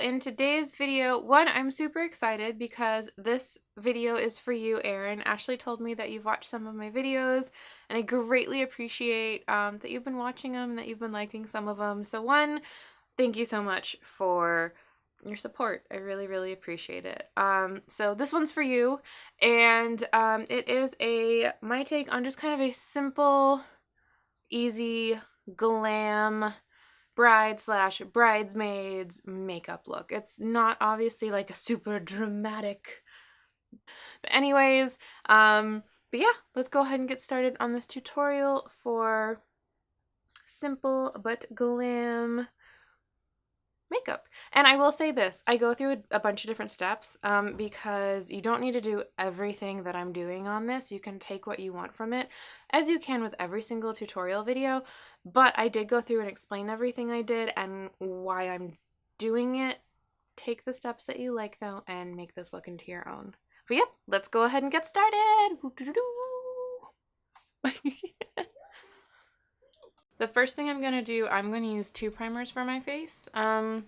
in today's video, one, I'm super excited because this video is for you, Erin. Ashley told me that you've watched some of my videos, and I greatly appreciate that you've been watching them, that you've been liking some of them. So one, thank you so much for your support. I really, really appreciate it. So this one's for you, and it is my take on just kind of a simple, easy, glam bride/bridesmaids makeup look. It's not obviously like a super dramatic, but anyways, but yeah, let's go ahead and get started on this tutorial for simple but glam makeup. And I will say this, I go through a bunch of different steps because you don't need to do everything that I'm doing on this. You can take what you want from it, as you can with every single tutorial video, but I did go through and explain everything I did and why I'm doing it. Take the steps that you like though and make this look into your own. But yeah, let's go ahead and get started. The first thing I'm going to do, I'm going to use 2 primers for my face. I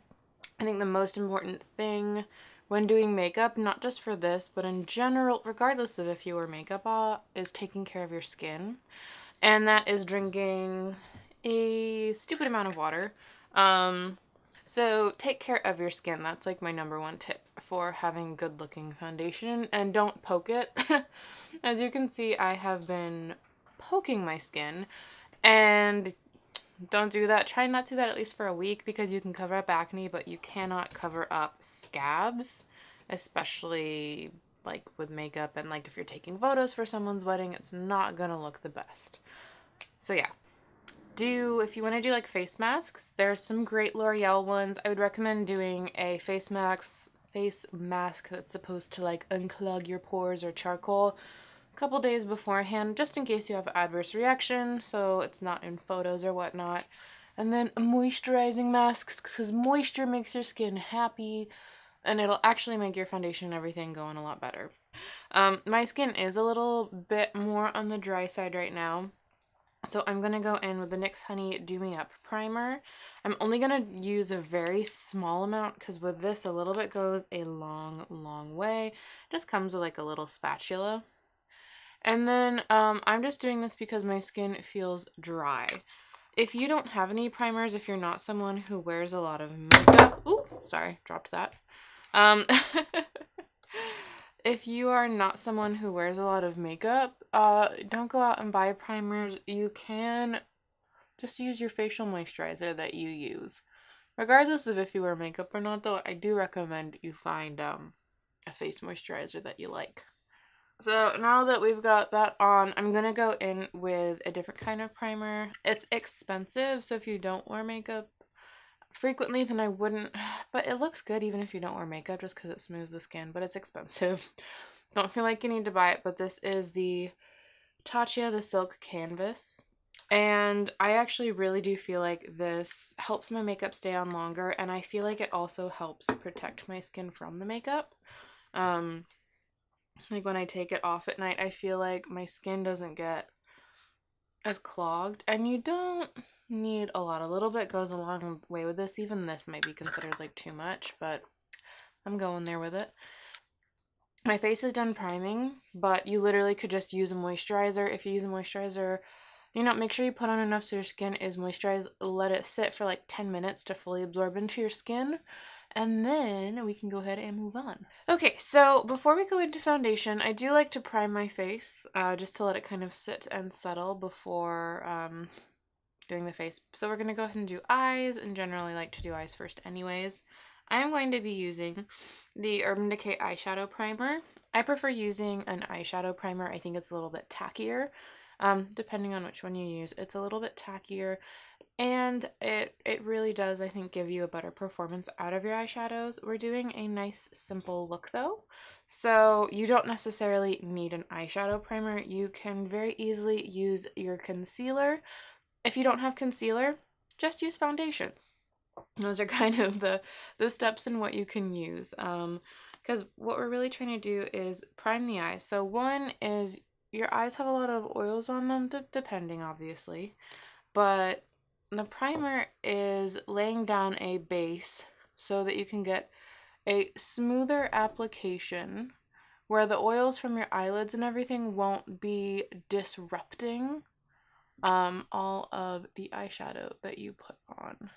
think the most important thing when doing makeup, not just for this, but in general, regardless of if you wear makeup, is taking care of your skin. And that is drinking a stupid amount of water. So take care of your skin. That's like my #1 tip for having good looking foundation, and don't poke it. As you can see, I have been poking my skin, and don't do that. Try not to do that at least for a week, because you can cover up acne, but you cannot cover up scabs, especially like with makeup, and like if you're taking photos for someone's wedding, it's not gonna look the best. So yeah, if you want to do like face masks, there's some great L'Oreal ones. I would recommend doing a face mask that's supposed to like unclog your pores or charcoal a couple days beforehand, just in case you have adverse reaction, so it's not in photos or whatnot. And then moisturizing masks, because moisture makes your skin happy, and it'll actually make your foundation and everything go on a lot better. My skin is a little bit more on the dry side right now, so I'm going to go in with the NYX Honey Do Me Up Primer. I'm only going to use a very small amount, because with this, a little bit goes a long, long way. It just comes with like a little spatula. And then I'm just doing this because my skin feels dry. If you don't have any primers, if you're not someone who wears a lot of makeup, ooh, sorry, dropped that. If you are not someone who wears a lot of makeup, don't go out and buy primers. You can just use your facial moisturizer that you use. Regardless of if you wear makeup or not, though, I do recommend you find a face moisturizer that you like. So now that we've got that on, I'm going to go in with a different kind of primer. It's expensive, so if you don't wear makeup frequently, then I wouldn't, but it looks good even if you don't wear makeup, just because it smooths the skin, but it's expensive. Don't feel like you need to buy it, but this is the Tatcha the Silk Canvas. And I actually really do feel like this helps my makeup stay on longer, and I feel like it also helps protect my skin from the makeup. Like when I take it off at night, I feel like my skin doesn't get as clogged, and you don't need a lot. A little bit goes a long way with this. Even this might be considered like too much, but I'm going there with it. My face is done priming, but you literally could just use a moisturizer. If you use a moisturizer, make sure you put on enough so your skin is moisturized. Let it sit for like 10 minutes to fully absorb into your skin, and then we can go ahead and move on. Okay, so before we go into foundation, I do like to prime my face, just to let it kind of sit and settle before doing the face. So we're going to go ahead and do eyes, and generally like to do eyes first anyways. I'm going to be using the Urban Decay eyeshadow primer. I prefer using an eyeshadow primer. I think it's a little bit tackier. Depending on which one you use, it's a little bit tackier, and it really does, I think, give you a better performance out of your eyeshadows. We're doing a nice simple look though, so you don't necessarily need an eyeshadow primer. You can very easily use your concealer. If you don't have concealer, just use foundation. Those are kind of the steps in what you can use, because what we're really trying to do is prime the eyes. So one is, your eyes have a lot of oils on them, depending obviously, but the primer is laying down a base so that you can get a smoother application where the oils from your eyelids and everything won't be disrupting all of the eyeshadow that you put on.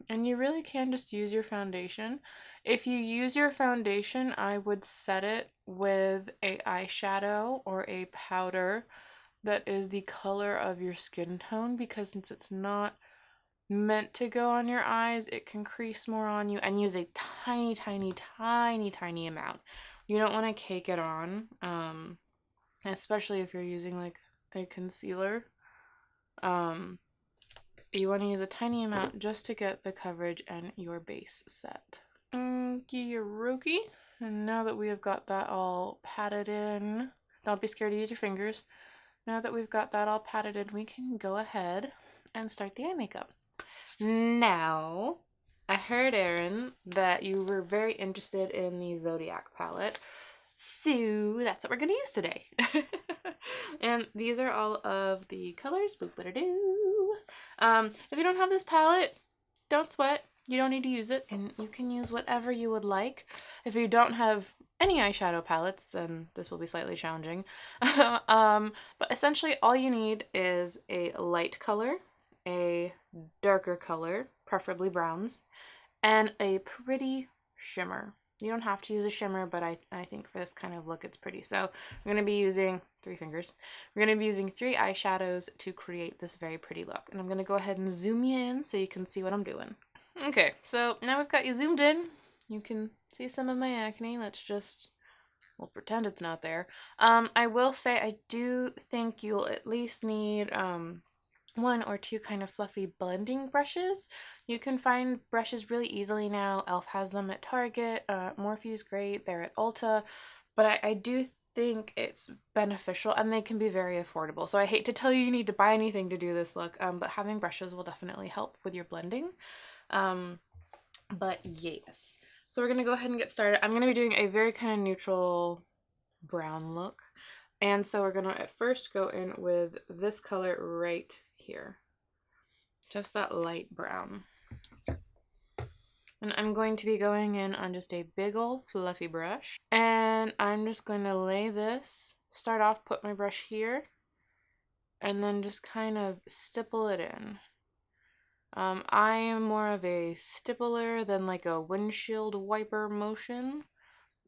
And you really can just use your foundation. If you use your foundation, I would set it with a eyeshadow or a powder that is the color of your skin tone, because since it's not meant to go on your eyes, it can crease more on you, and use a tiny, tiny, tiny, tiny amount. You don't want to cake it on, especially if you're using like a concealer. You want to use a tiny amount just to get the coverage and your base set. Okie And now that we have got that all patted in, don't be scared to use your fingers. Now that we've got that all patted in, we can go ahead and start the eye makeup. Now, I heard, Erin, that you were very interested in the Zodiac palette, so that's what we're going to use today. And these are all of the colors. Boop-a-da-doo. If you don't have this palette, don't sweat. You don't need to use it, and you can use whatever you would like. If you don't have any eyeshadow palettes, then this will be slightly challenging. But essentially all you need is a light color, a darker color, preferably browns, and a pretty shimmer. You don't have to use a shimmer, but I think for this kind of look it's pretty. So I'm going to be using 3 fingers. We're going to be using 3 eyeshadows to create this very pretty look. And I'm going to go ahead and zoom you in so you can see what I'm doing. Okay, so now we've got you zoomed in. You can see some of my acne. We'll pretend it's not there. I will say I do think you'll at least need 1 or 2 kind of fluffy blending brushes. You can find brushes really easily now. e.l.f. has them at Target. Morphe's great. They're at Ulta. But I do think it's beneficial, and they can be very affordable. So I hate to tell you need to buy anything to do this look, but having brushes will definitely help with your blending. But yes. So we're going to go ahead and get started. I'm going to be doing a very kind of neutral brown look. And so we're going to at first go in with this color right here. Just that light brown. And I'm going to be going in on just a big old fluffy brush. And I'm just going to lay this, start off, put my brush here, and then just kind of stipple it in. I am more of a stippler than like a windshield wiper motion.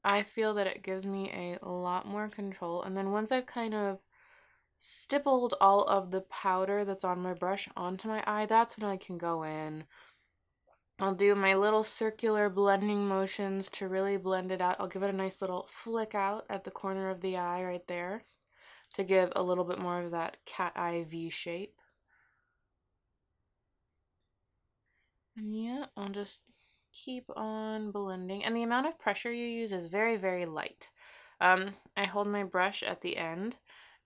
I feel that it gives me a lot more control. And then once I've kind of stippled all of the powder that's on my brush onto my eye, that's when I can go in. I'll do my little circular blending motions to really blend it out. I'll give it a nice little flick out at the corner of the eye right there to give a little bit more of that cat eye V shape. And yeah, I'll just keep on blending. And the amount of pressure you use is very, very light. I hold my brush at the end,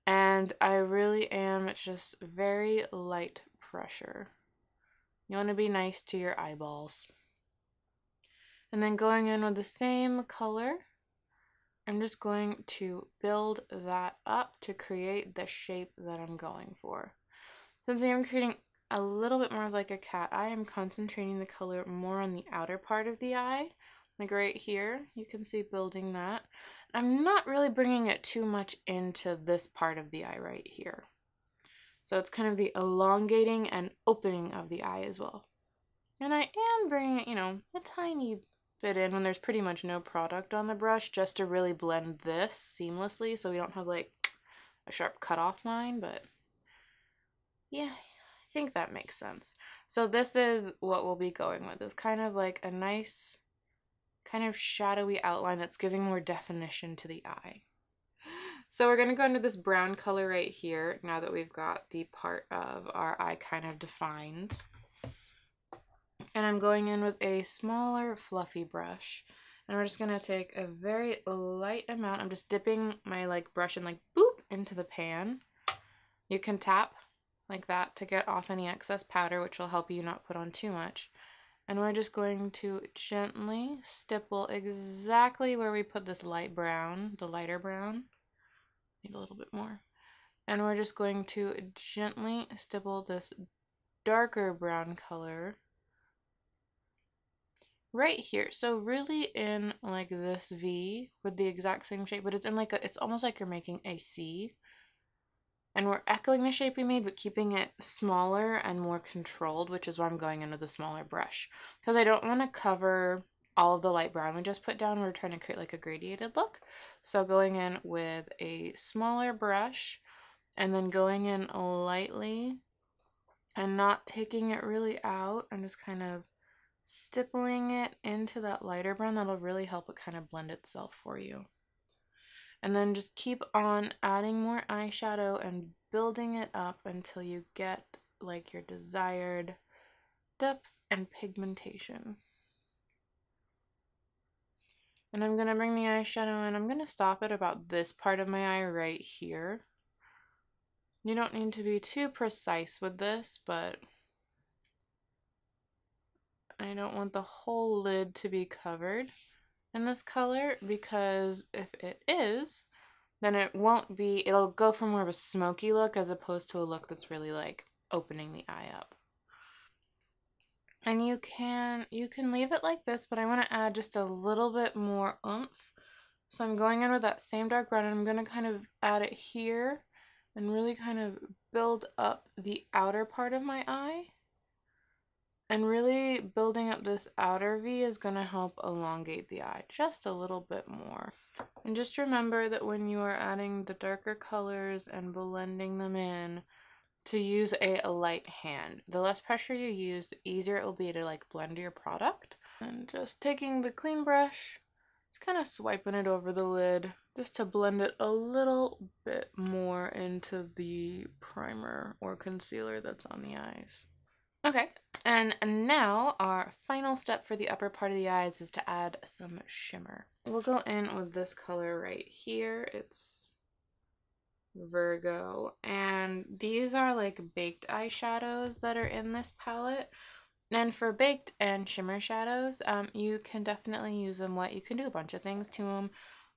and I really am just very light pressure. You want to be nice to your eyeballs. And then going in with the same color, I'm just going to build that up to create the shape that I'm going for. Since I am creating a little bit more of like a cat eye, I'm concentrating the color more on the outer part of the eye. Like right here, you can see building that. I'm not really bringing it too much into this part of the eye right here. So it's kind of the elongating and opening of the eye as well. And I am bringing it, a tiny bit in when there's pretty much no product on the brush, just to really blend this seamlessly so we don't have like a sharp cutoff line, but yeah, I think that makes sense. So this is what we'll be going with. It's kind of like a nice kind of shadowy outline that's giving more definition to the eye. So we're going to go into this brown color right here now that we've got the part of our eye kind of defined. And I'm going in with a smaller fluffy brush. And we're just going to take a very light amount. I'm just dipping my brush and boop into the pan. You can tap like that to get off any excess powder, which will help you not put on too much. And we're just going to gently stipple exactly where we put this light brown, the lighter brown. Need a little bit more. And we're just going to gently stipple this darker brown color right here. So really in like this V with the exact same shape, but it's in like it's almost like you're making a C. And we're echoing the shape we made, but keeping it smaller and more controlled, which is why I'm going in with a smaller brush. Because I don't want to cover all of the light brown we just put down. We're trying to create like a gradiated look. So going in with a smaller brush and then going in lightly and not taking it really out and just kind of stippling it into that lighter brown. That'll really help it kind of blend itself for you. And then just keep on adding more eyeshadow and building it up until you get like your desired depth and pigmentation. And I'm going to bring the eyeshadow in. I'm going to stop at about this part of my eye right here. You don't need to be too precise with this, but I don't want the whole lid to be covered in this color, because if it is, then it won't be, it'll go for more of a smoky look as opposed to a look that's really like opening the eye up. And you can leave it like this, but I want to add just a little bit more oomph. So I'm going in with that same dark brown and I'm going to kind of add it here and really kind of build up the outer part of my eye. And really building up this outer V is going to help elongate the eye just a little bit more. And just remember that when you are adding the darker colors and blending them in, to use a light hand. The less pressure you use, the easier it will be to like blend your product. And just taking the clean brush, just kind of swiping it over the lid just to blend it a little bit more into the primer or concealer that's on the eyes. Okay, and now our final step for the upper part of the eyes is to add some shimmer. We'll go in with this color right here. It's Virgo, and these are like baked eyeshadows that are in this palette. And for baked and shimmer shadows, you can definitely use them wet. You can do a bunch of things to them.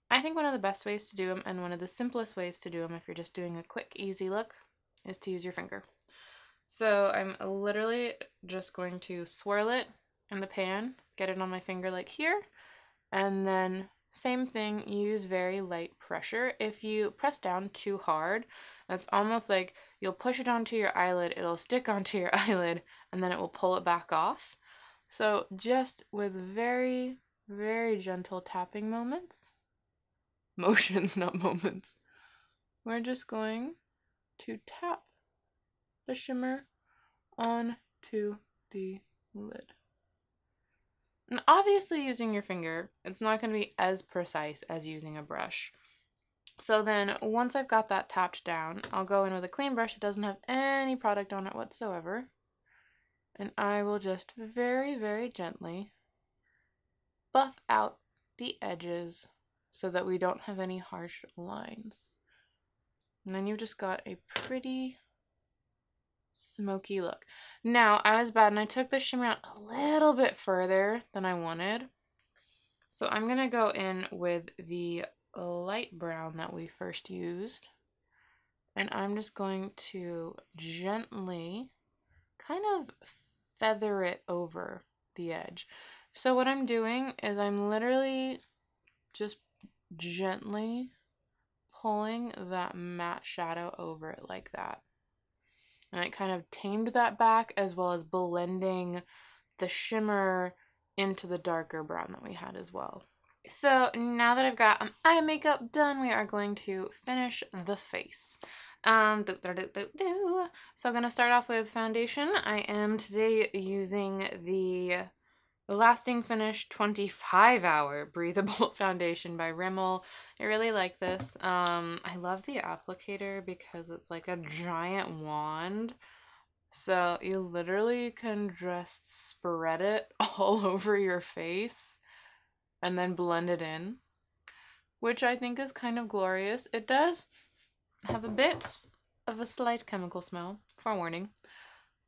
I think one of the best ways to do them, and one of the simplest ways to do them if you're just doing a quick, easy look, is to use your finger. So I'm literally just going to swirl it in the pan, get it on my finger like here, and then same thing, use very light pressure. If you press down too hard, it's almost like you'll push it onto your eyelid, it'll stick onto your eyelid, and then it will pull it back off. So just with very, very gentle tapping motions, not moments, we're just going to tap the shimmer onto the lid. And obviously using your finger, it's not going to be as precise as using a brush. So then once I've got that tapped down, I'll go in with a clean brush that doesn't have any product on it whatsoever. And I will just very, very gently buff out the edges so that we don't have any harsh lines. And then you've just got a pretty smoky look. Now, I was bad and I took the shimmer out a little bit further than I wanted. So I'm going to go in with the light brown that we first used. And I'm just going to gently kind of feather it over the edge. So what I'm doing is I'm literally just gently pulling that matte shadow over it like that. And it kind of tamed that back as well as blending the shimmer into the darker brown that we had as well. So now that I've got eye makeup done, we are going to finish the face. So I'm going to start off with foundation. I am today using the Lasting Finish 25-Hour Breathable Foundation by Rimmel. I really like this. I love the applicator because it's like a giant wand. So you literally can just spread it all over your face and then blend it in, which I think is kind of glorious. It does have a bit of a slight chemical smell, forewarning.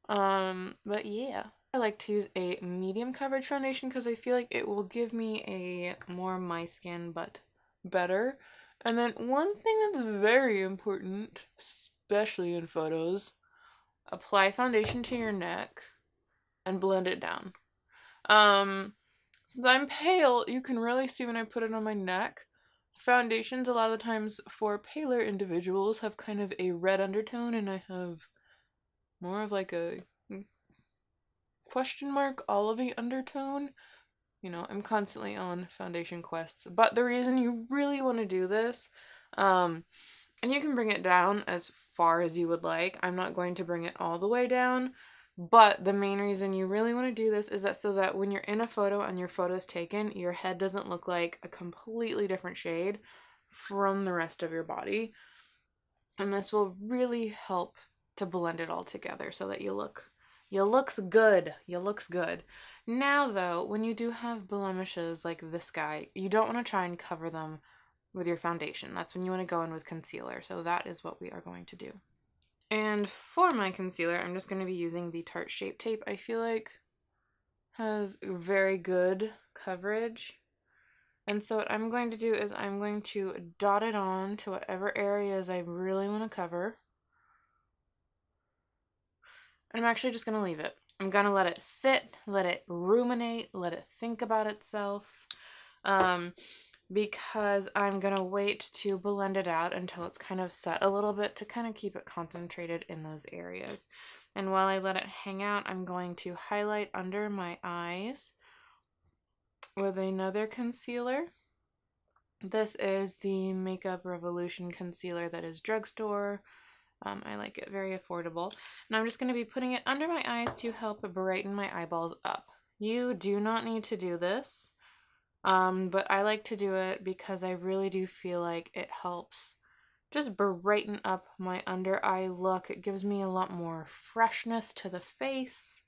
But yeah. I like to use a medium coverage foundation because I feel like it will give me a more my skin but better. And then one thing that's very important, especially in photos, apply foundation to your neck and blend it down. Since I'm pale, you can really see when I put it on my neck. Foundations, a lot of the times for paler individuals, have kind of a red undertone, and I have more of like a question mark olivey undertone. You know, I'm constantly on foundation quests. But the reason you really want to do this, and you can bring it down as far as you would like. I'm not going to bring it all the way down. But the main reason you really want to do this is that so that when you're in a photo and your photo is taken, your head doesn't look like a completely different shade from the rest of your body. And this will really help to blend it all together so that you looks good. You looks good. Now though, when you do have blemishes like this guy, you don't want to try and cover them with your foundation. That's when you want to go in with concealer. So that is what we are going to do. And for my concealer, I'm just going to be using the Tarte Shape Tape. I feel like has very good coverage. And so what I'm going to do is I'm going to dot it on to whatever areas I really want to cover. And I'm actually just going to leave it. I'm going to let it sit, let it ruminate, let it think about itself. Because I'm going to wait to blend it out until it's kind of set a little bit to kind of keep it concentrated in those areas. And while I let it hang out, I'm going to highlight under my eyes with another concealer. This is the Makeup Revolution concealer that is drugstore. I like it, very affordable. And I'm just going to be putting it under my eyes to help brighten my eyeballs up. You do not need to do this. But I like to do it because I really do feel like it helps just brighten up my under eye look. It gives me a lot more freshness to the face.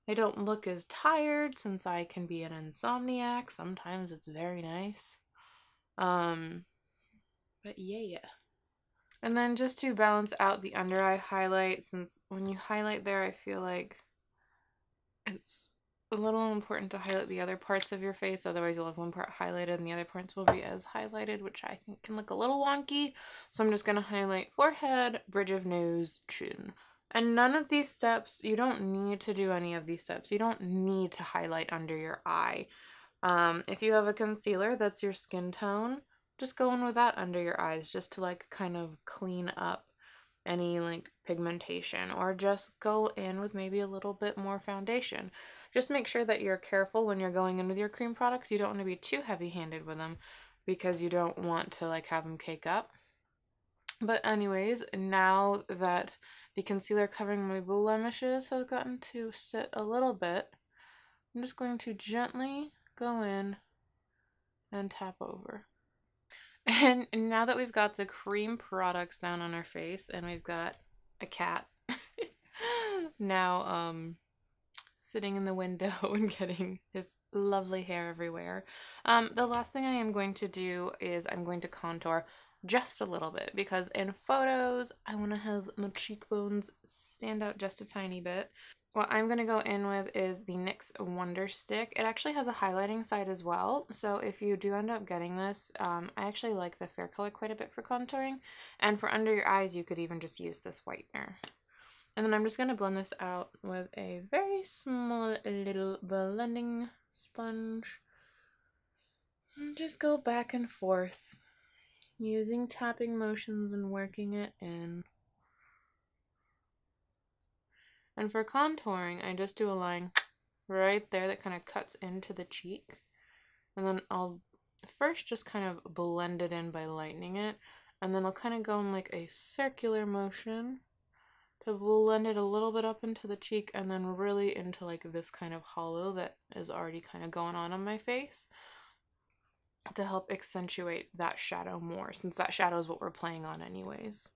I don't look as tired since I can be an insomniac. Sometimes it's very nice. But yeah. And then just to balance out the under eye highlight, since when you highlight there, I feel like it's a little important to highlight the other parts of your face, otherwise you'll have one part highlighted and the other parts will be as highlighted, which I think can look a little wonky. So I'm just going to highlight forehead, bridge of nose, chin. And none of these steps, you don't need to do any of these steps. You don't need to highlight under your eye. If you have a concealer that's your skin tone, just go in with that under your eyes just to like kind of clean up any like pigmentation, or just go in with maybe a little bit more foundation. Just make sure that you're careful when you're going in with your cream products. You don't want to be too heavy-handed with them because you don't want to like have them cake up. But anyways, now that the concealer covering my blemishes has gotten to sit a little bit, I'm just going to gently go in and tap over. And now that we've got the cream products down on our face and we've got a cat now sitting in the window and getting his lovely hair everywhere, the last thing I am going to do is I'm going to contour just a little bit, because in photos I want to have my cheekbones stand out just a tiny bit. What I'm going to go in with is the NYX Wonder Stick. It actually has a highlighting side as well, so if you do end up getting this, I actually like the fair color quite a bit for contouring, and for under your eyes you could even just use this whitener. And then I'm just going to blend this out with a very small little blending sponge. And just go back and forth, using tapping motions and working it in. And for contouring, I just do a line right there that kind of cuts into the cheek. And then I'll first just kind of blend it in by lightening it. And then I'll kind of go in like a circular motion to blend it a little bit up into the cheek, and then really into like this kind of hollow that is already kind of going on my face, to help accentuate that shadow more, since that shadow is what we're playing on anyways.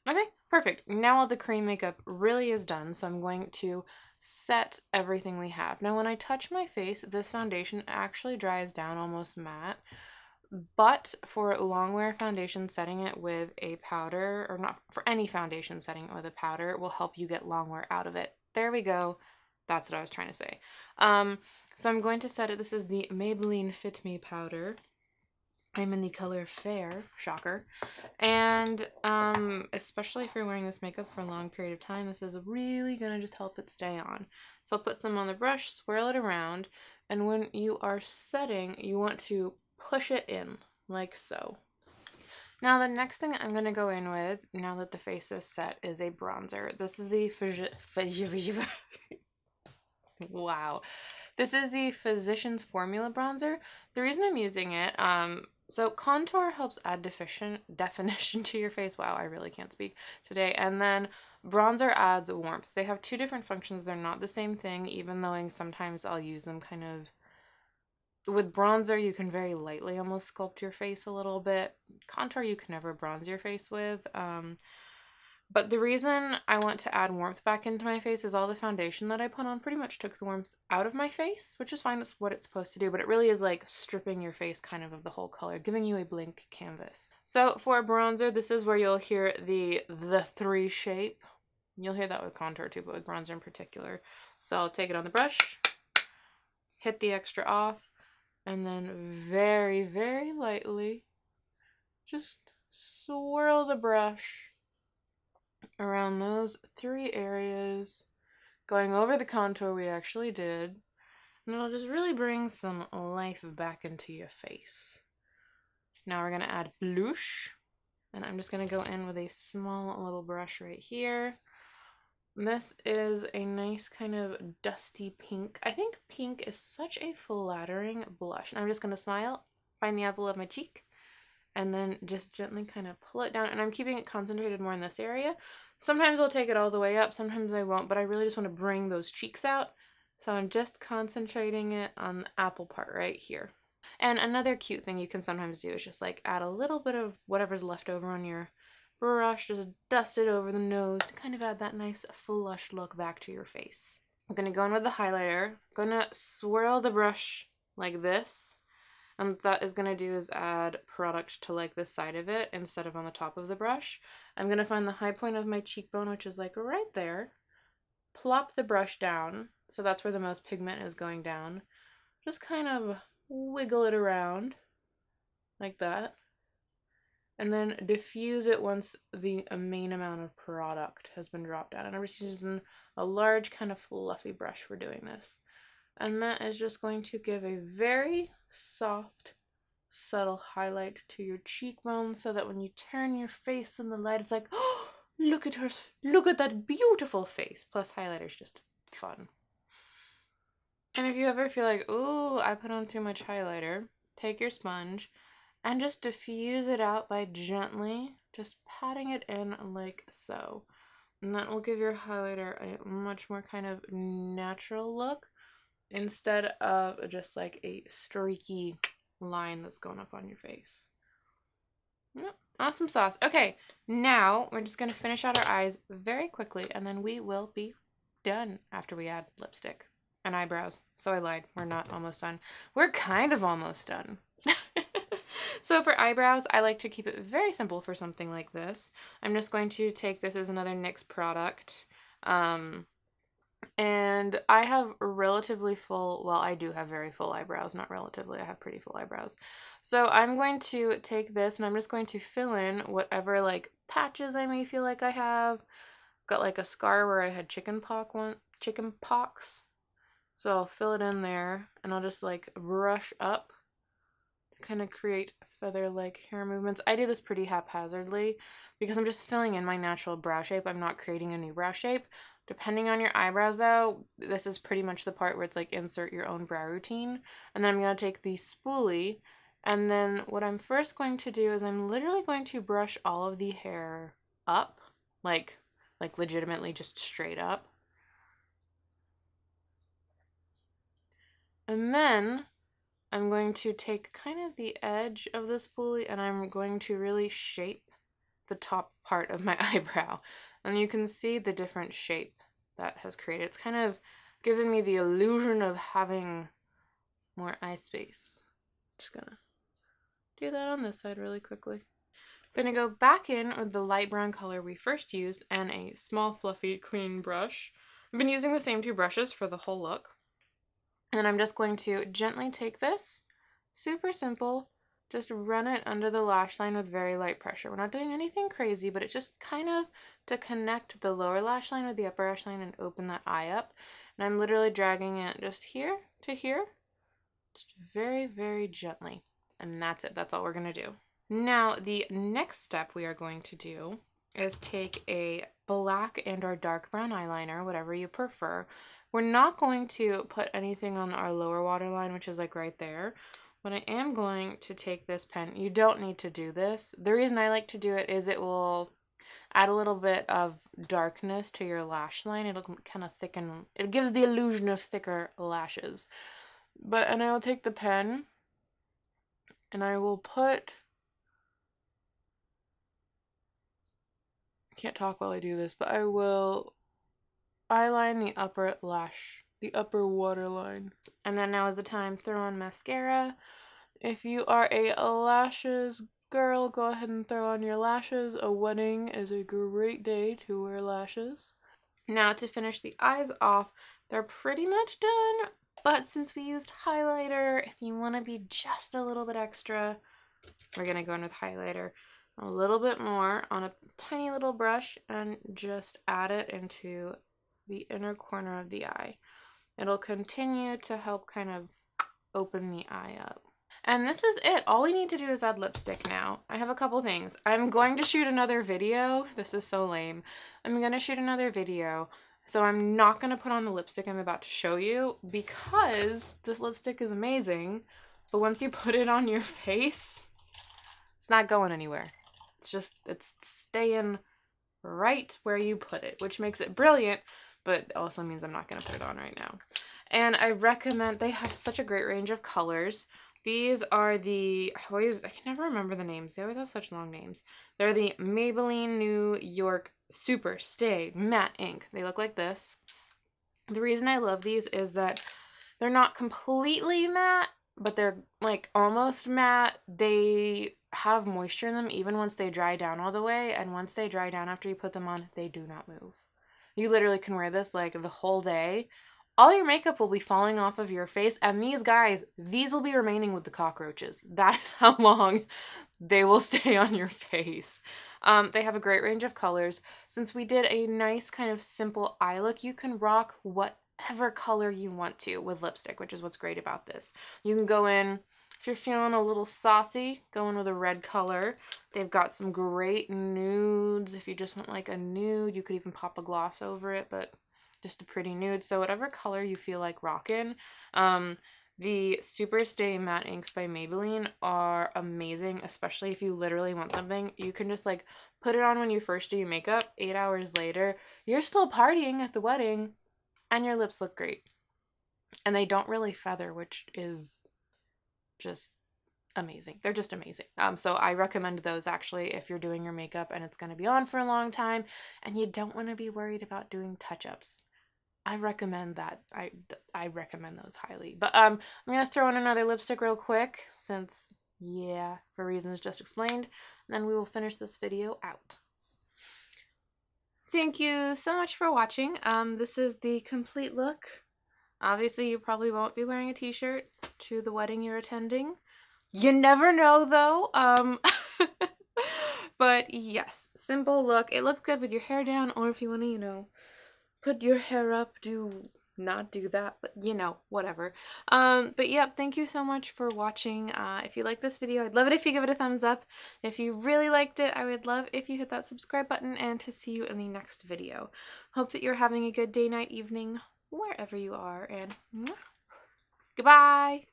Okay, perfect. Now all the cream makeup really is done, so I'm going to set everything we have. Now when I touch my face, this foundation actually dries down almost matte, but for long wear foundation, setting it with a powder, or not for any foundation, setting it with a powder will help you get long wear out of it. There we go. That's what I was trying to say. So I'm going to set it. This is the Maybelline Fit Me powder. I'm in the color Fair, shocker. And especially if you're wearing this makeup for a long period of time, this is really going to just help it stay on. So I'll put some on the brush, swirl it around, And when you are setting, you want to push it in like so. Now the next thing I'm going to go in with, now that the face is set, is a bronzer. This is the wow. This is the Physicians Formula bronzer. The reason I'm using it, so contour helps add definition to your face. Wow, I really can't speak today. And then bronzer adds warmth. They have two different functions. They're not the same thing, even though sometimes I'll use them kind of. With bronzer, you can very lightly almost sculpt your face a little bit. Contour, you can never bronze your face with. But the reason I want to add warmth back into my face is all the foundation that I put on pretty much took the warmth out of my face, which is fine. That's what it's supposed to do, but it really is like stripping your face kind of the whole color, giving you a blank canvas. So for bronzer, this is where you'll hear the 3 shape. You'll hear that with contour too, but with bronzer in particular. So I'll take it on the brush, hit the extra off, and then very, very lightly just swirl the brush around those 3 areas, going over the contour we actually did, and it'll just really bring some life back into your face. Now we're going to add blush, and I'm just going to go in with a small little brush right here. This is a nice kind of dusty pink. I think pink is such a flattering blush. And I'm just going to smile, find the apple of my cheek, and then just gently kind of pull it down. And I'm keeping it concentrated more in this area. Sometimes I'll take it all the way up, sometimes I won't, but I really just want to bring those cheeks out. So I'm just concentrating it on the apple part right here. And another cute thing you can sometimes do is just like add a little bit of whatever's left over on your brush, just dust it over the nose to kind of add that nice flush look back to your face. I'm going to go in with the highlighter. I'm going to swirl the brush like this. And what that is going to do is add product to like the side of it instead of on the top of the brush. I'm going to find the high point of my cheekbone, which is like right there. Plop the brush down. So that's where the most pigment is going down. Just kind of wiggle it around like that. And then diffuse it once the main amount of product has been dropped down. And I'm just using a large kind of fluffy brush for doing this. And that is just going to give a very soft, subtle highlight to your cheekbones so that when you turn your face in the light, it's like, oh, look at her, look at that beautiful face. Plus highlighter's just fun. And if you ever feel like, ooh, I put on too much highlighter, take your sponge and just diffuse it out by gently just patting it in like so. And that will give your highlighter a much more kind of natural look instead of just like a streaky line that's going up on your face. Yep. Awesome sauce. Okay, now we're just going to finish out our eyes very quickly and then we will be done after we add lipstick and eyebrows. So I lied. We're not almost done. We're kind of almost done. So for eyebrows, I like to keep it very simple for something like this. I'm just going to take this as another NYX product. And I have relatively full, well, I do have very full eyebrows, not relatively, I have pretty full eyebrows. So I'm going to take this and I'm just going to fill in whatever like patches I may feel like I have. Got like a scar where I had chicken pox. So I'll fill it in there and I'll just like brush up to kind of create feather-like hair movements. I do this pretty haphazardly because I'm just filling in my natural brow shape. I'm not creating a new brow shape. Depending on your eyebrows though, this is pretty much the part where it's like insert your own brow routine. And then I'm going to take the spoolie and then what I'm first going to do is I'm literally going to brush all of the hair up, like legitimately just straight up. And then I'm going to take kind of the edge of the spoolie and I'm going to really shape the top part of my eyebrow. And you can see the different shape that has created. It's kind of given me the illusion of having more eye space. Just gonna do that on this side really quickly. I'm gonna go back in with the light brown color we first used and a small fluffy clean brush. I've been using the same 2 brushes for the whole look. And I'm just going to gently take this, super simple, just run it under the lash line with very light pressure. We're not doing anything crazy, but it's just kind of to connect the lower lash line with the upper lash line and open that eye up. And I'm literally dragging it just here to here. Just very, very gently. And that's it. That's all we're going to do. Now, the next step we are going to do is take a black and or dark brown eyeliner, whatever you prefer. We're not going to put anything on our lower waterline, which is like right there. But I am going to take this pen. You don't need to do this. The reason I like to do it is it will add a little bit of darkness to your lash line. It'll kind of thicken. It gives the illusion of thicker lashes. And I will take the pen and I will put... I can't talk while I do this, but I will eyeline the upper lash, the upper waterline. And then now is the time, throw on mascara. If you are a lashes girl, go ahead and throw on your lashes. A wedding is a great day to wear lashes. Now to finish the eyes off, they're pretty much done, but since we used highlighter, if you want to be just a little bit extra, we're going to go in with highlighter a little bit more on a tiny little brush and just add it into the inner corner of the eye. It'll continue to help kind of open the eye up. And this is it. All we need to do is add lipstick now. I have a couple things. I'm going to shoot another video. This is so lame. I'm going to shoot another video. So I'm not going to put on the lipstick I'm about to show you because this lipstick is amazing. But once you put it on your face, it's not going anywhere. It's staying right where you put it, which makes it brilliant, but also means I'm not going to put it on right now. And I recommend, they have such a great range of colors. These are the, I can never remember the names. They always have such long names. They're the Maybelline New York Super Stay Matte Ink. They look like this. The reason I love these is that they're not completely matte, but they're like almost matte. They have moisture in them even once they dry down all the way. And once they dry down after you put them on, they do not move. You literally can wear this like the whole day. All your makeup will be falling off of your face, and these guys, these will be remaining with the cockroaches. That is how long they will stay on your face. They have a great range of colors. Since we did a nice kind of simple eye look, you can rock whatever color you want to with lipstick, which is what's great about this. You can go in, if you're feeling a little saucy, go in with a red color. They've got some great nudes. If you just want like a nude, you could even pop a gloss over it, but just a pretty nude. So whatever color you feel like rocking. The Super Stay Matte Inks by Maybelline are amazing, especially if you literally want something. You can just like put it on when you first do your makeup. 8 hours later, you're still partying at the wedding and your lips look great. And they don't really feather, which is just amazing. They're just amazing. So I recommend those actually if you're doing your makeup and it's going to be on for a long time and you don't want to be worried about doing touch-ups. I recommend that. I recommend those highly. But I'm going to throw in another lipstick real quick since, yeah, for reasons just explained. And then we will finish this video out. Thank you so much for watching. This is the complete look. Obviously, you probably won't be wearing a t-shirt to the wedding you're attending. You never know, though. But yes, simple look. It looks good with your hair down, or if you want to, you know, put your hair up, not do that, but you know, whatever. But yeah, thank you so much for watching. If you like this video, I'd love it if you give it a thumbs up. If you really liked it, I would love if you hit that subscribe button and to see you in the next video. Hope that you're having a good day, night, evening, wherever you are, and goodbye!